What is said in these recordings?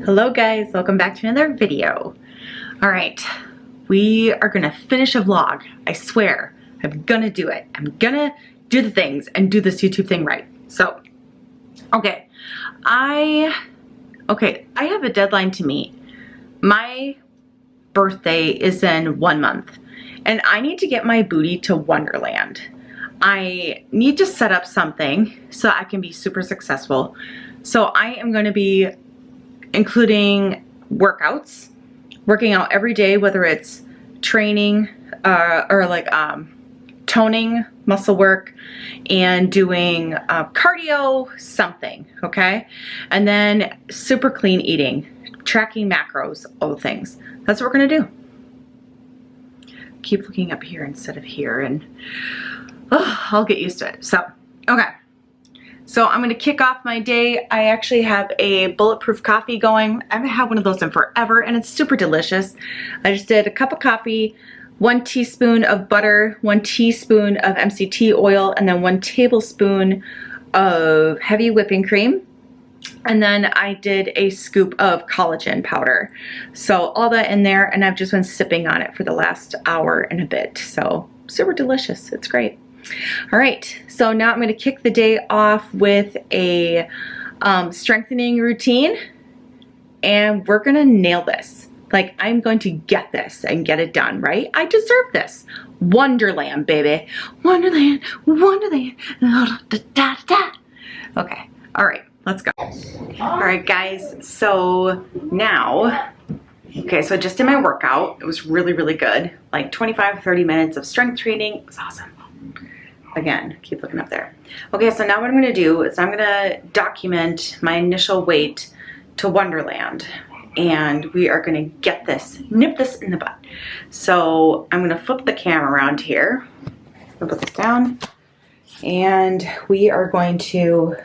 Hello guys, welcome back to another video. All right, we are gonna finish a vlog. I swear, I'm gonna do it. I'm gonna do the things and do this YouTube thing right. So, okay, I have a deadline to meet. My birthday is in 1 month and I need to get my booty to Wonderland. I need to set up something so I can be super successful. So I am gonna be including workouts, working out every day, whether it's training or like toning, muscle work, and doing cardio, something, okay? And then super clean eating, tracking macros, all the things. That's what we're gonna do. Keep looking up here instead of here, and I'll get used to it. So, okay. So I'm gonna kick off my day. I actually have a Bulletproof Coffee going. I haven't had one of those in forever and it's super delicious. I just did a cup of coffee, 1 teaspoon of butter, 1 teaspoon of MCT oil, and then 1 tablespoon of heavy whipping cream. And then I did a scoop of collagen powder. So all that in there, and I've just been sipping on it for the last hour and a bit. So super delicious, it's great. All right, so now I'm going to kick the day off with a strengthening routine, and we're going to nail this. Like, I'm going to get this and get it done, right? I deserve this. Wonderland, baby. Wonderland, Wonderland. Okay, all right, let's go. All right, guys, so now, okay, so I just did my workout. It was really, really good. Like 25, 30 minutes of strength training. It was awesome. Again, keep looking up there. Okay, so now what I'm gonna do is I'm gonna document my initial weight to Wonderland, and we are gonna get this, nip this in the butt. So I'm gonna flip the camera around here. I'll put this down, and we are going to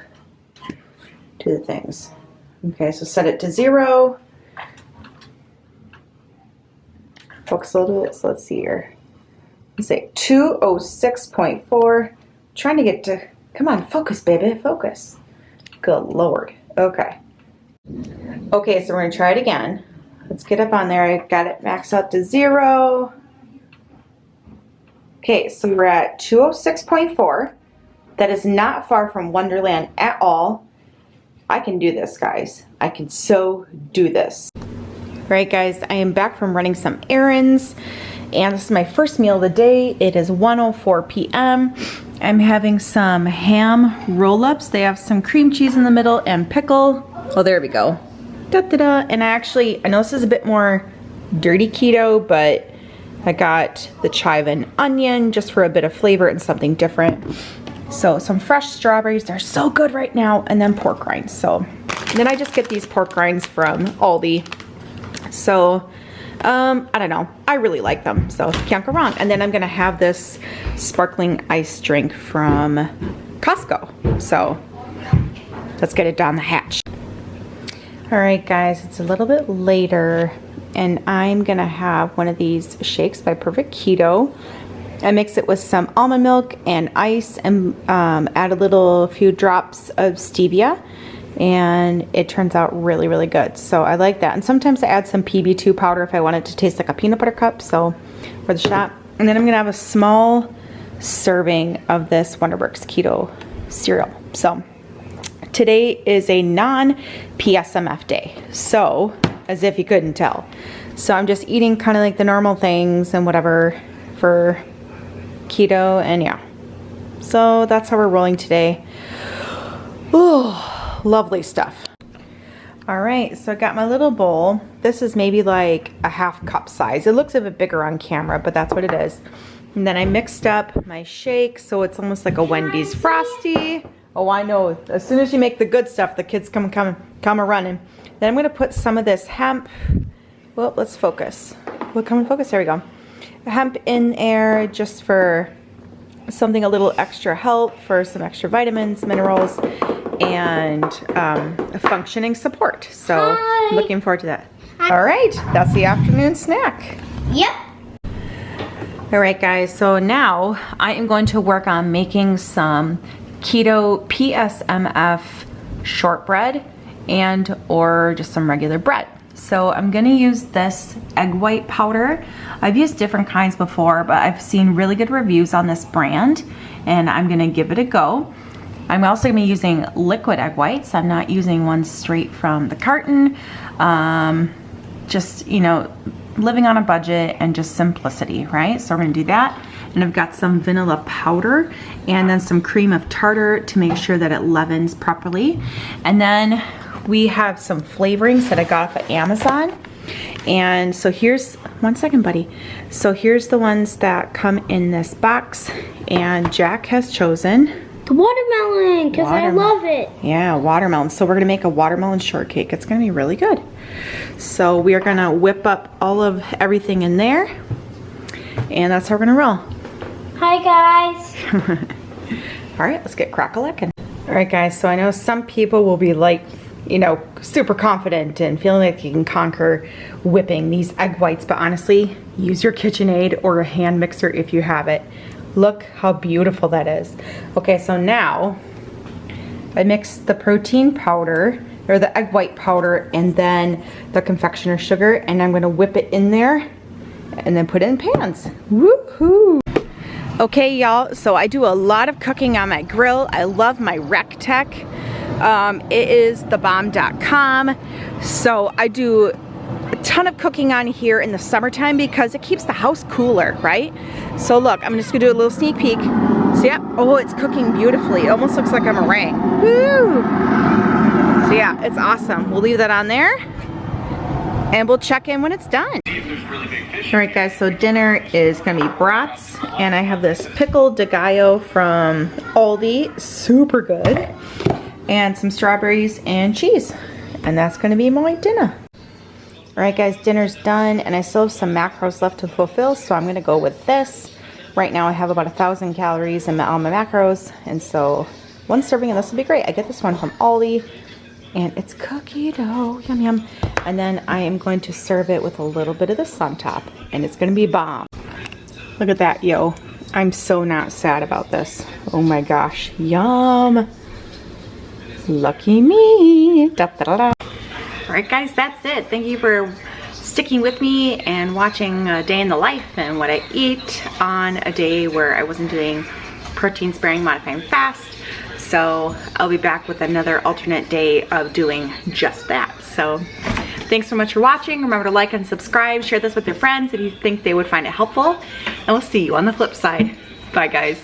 do the things. Okay, so set it to 0. Focus a little bit, so let's see here. Say 206.4. Trying to get to, come on, focus, baby, focus. Good Lord. Okay. Okay, so we're gonna try it again. Let's get up on there. I got it maxed out to 0. Okay, so we're at 206.4. That is not far from Wonderland at all. I can do this, guys. I can so do this. All right, guys, I am back from running some errands. And this is my first meal of the day. It is 1:04 p.m. I'm having some ham roll-ups. They have some cream cheese in the middle and pickle. Oh, there we go. Da-da-da. And I know this is a bit more dirty keto, but I got the chive and onion just for a bit of flavor and something different. So some fresh strawberries, they're so good right now, and then pork rinds. So then I just get these pork rinds from Aldi. So I don't know, I really like them, so can't go wrong. And then I'm gonna have this sparkling ice drink from Costco. So let's get it down the hatch. All right, guys, it's a little bit later, and I'm gonna have one of these shakes by Perfect Keto. I mix it with some almond milk and ice, and add a few drops of stevia, and it turns out really, really good. So I like that. And sometimes I add some PB2 powder if I want it to taste like a peanut butter cup, so for the shot. And then I'm gonna have a small serving of this Wonderworks keto cereal. So today is a non-PSMF day, so as if you couldn't tell. So I'm just eating kind of like the normal things and whatever for keto, and yeah. So that's how we're rolling today. Ooh. Lovely stuff. All right, so I got my little bowl. This is maybe like a ½ cup size. It looks a bit bigger on camera, but that's what it is. And then I mixed up my shake, so it's almost like a Wendy's Frosty. Oh, I know. As soon as you make the good stuff, the kids come a-running. Then I'm gonna put some of this hemp. Well, let's focus. We'll come and focus. There we go. Hemp in there just for something a little extra help, for some extra vitamins, minerals, and functioning support. So I'm looking forward to that. All right, that's the afternoon snack. Yep. All right, guys, so now I am going to work on making some keto PSMF shortbread and or just some regular bread. So I'm gonna use this egg white powder. I've used different kinds before, but I've seen really good reviews on this brand, and I'm gonna give it a go. I'm also gonna be using liquid egg whites. I'm not using ones straight from the carton. Just, you know, living on a budget and just simplicity, right? So we're gonna do that. And I've got some vanilla powder and then some cream of tartar to make sure that it leavens properly. And then we have some flavorings that I got off of Amazon. And so here's, one second, buddy. So here's the ones that come in this box, and Jack has chosen the watermelon, because I love it. Yeah, watermelon. So we're gonna make a watermelon shortcake. It's gonna be really good. So we are gonna whip up all of everything in there, and that's how we're gonna roll. Hi guys. All right, let's get crack-a-lackin'. All right guys, so I know some people will be like, you know, super confident and feeling like you can conquer whipping these egg whites, but honestly, use your KitchenAid or a hand mixer if you have it. Look how beautiful that is. Okay, so now I mixed the protein powder, or the egg white powder, and then the confectioner sugar, and I'm gonna whip it in there and then put it in pans. Woohoo! Okay, y'all, so I do a lot of cooking on my grill. I love my Rectech. It is thebomb.com. So I do a ton of cooking on here in the summertime because it keeps the house cooler, right? So look, I'm just gonna do a little sneak peek. So yeah, oh, it's cooking beautifully. It almost looks like a meringue. Woo! So yeah, it's awesome. We'll leave that on there and we'll check in when it's done. All right guys, so dinner is gonna be brats, and I have this pickled de gallo from Aldi, super good, and some strawberries and cheese, and that's gonna be my dinner. All right guys, dinner's done, and I still have some macros left to fulfill, so I'm gonna go with this. Right now I have about 1,000 calories in all my macros, and so one serving of this will be great. I get this one from Aldi, and it's cookie dough, yum yum. And then I am going to serve it with a little bit of this on top, and it's gonna be bomb. Look at that, yo. I'm so not sad about this. Oh my gosh, yum. Lucky me. Da, da, da, da. All right guys, that's it. Thank you for sticking with me and watching a day in the life and what I eat on a day where I wasn't doing protein sparing modifying fast. So I'll be back with another alternate day of doing just that. So thanks so much for watching. Remember to like and subscribe. Share this with your friends if you think they would find it helpful. And we'll see you on the flip side. Bye guys.